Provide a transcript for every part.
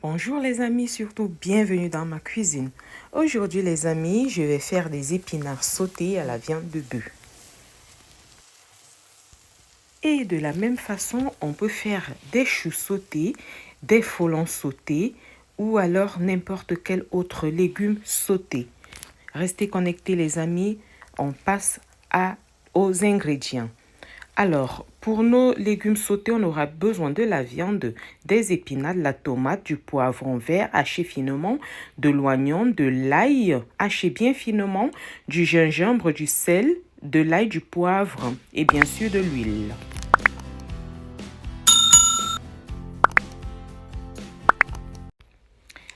Bonjour les amis, surtout bienvenue dans ma cuisine. Aujourd'hui les amis, je vais faire des épinards sautés à la viande de bœuf. Et de la même façon, on peut faire des choux sautés, des folons sautés ou alors n'importe quel autre légume sauté. Restez connectés les amis, on passe aux ingrédients. Alors, pour nos légumes sautés, on aura besoin de la viande, des épinards, de la tomate, du poivron vert haché finement, de l'oignon, de l'ail haché bien finement, du gingembre, du sel, de l'ail, du poivre et bien sûr de l'huile.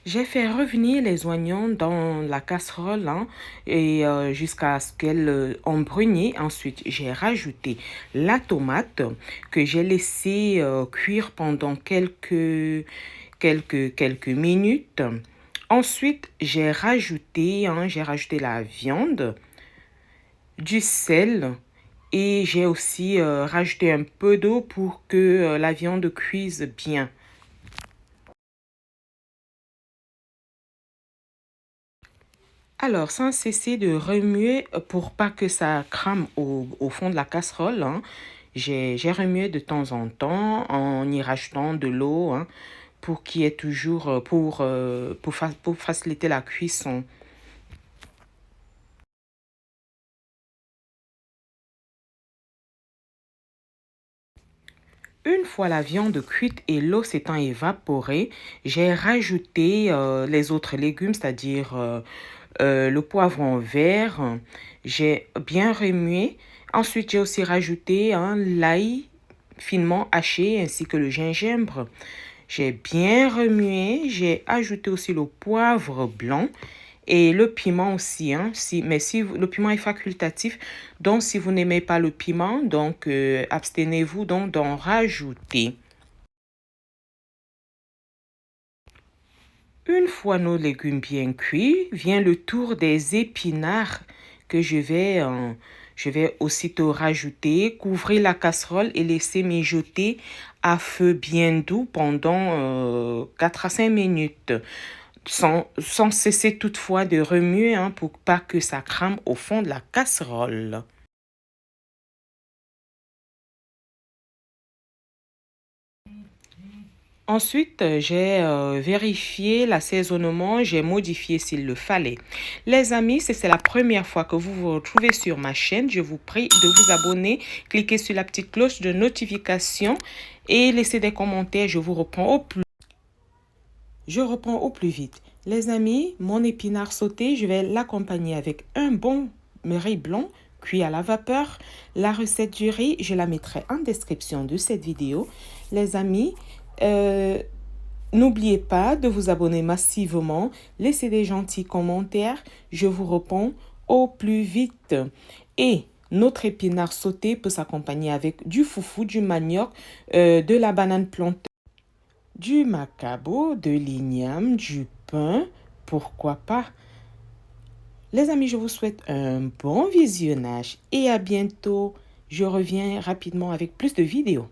J'ai fait revenir les oignons dans la casserole et jusqu'à ce qu'elles embrunissent. Ensuite, j'ai rajouté la tomate que j'ai laissée cuire pendant quelques minutes. Ensuite, j'ai rajouté la viande, du sel et j'ai aussi rajouté un peu d'eau pour que la viande cuise bien. Alors, sans cesser de remuer pour pas que ça crame au fond de la casserole, j'ai remué de temps en temps en y rajoutant de l'eau pour qu'il y ait toujours, pour faciliter la cuisson. Une fois la viande cuite et l'eau s'étant évaporée, j'ai rajouté les autres légumes, c'est-à-dire le poivron vert. J'ai bien remué. Ensuite, j'ai aussi rajouté l'ail finement haché ainsi que le gingembre. J'ai bien remué. J'ai ajouté aussi le poivre blanc et le piment aussi. Si le piment est facultatif, donc si vous n'aimez pas le piment, donc abstenez-vous donc d'en rajouter. Une fois nos légumes bien cuits, vient le tour des épinards que je vais aussitôt rajouter, couvrir la casserole et laisser mijoter à feu bien doux pendant 4 à 5 minutes, sans cesser toutefois de remuer pour pas que ça crame au fond de la casserole. Ensuite, j'ai vérifié l'assaisonnement, j'ai modifié s'il le fallait. Les amis, si c'est la première fois que vous vous retrouvez sur ma chaîne, je vous prie de vous abonner, cliquez sur la petite cloche de notification et laissez des commentaires. Je reprends au plus vite. Les amis, mon épinard sauté, je vais l'accompagner avec un bon riz blanc cuit à la vapeur. La recette du riz, je la mettrai en description de cette vidéo. Les amis, n'oubliez pas de vous abonner massivement, laissez des gentils commentaires, je vous réponds au plus vite. Et notre épinard sauté peut s'accompagner avec du foufou, du manioc, de la banane plantain, du macabo, de l'igname, du pain, pourquoi pas. Les amis, je vous souhaite un bon visionnage et à bientôt. Je reviens rapidement avec plus de vidéos.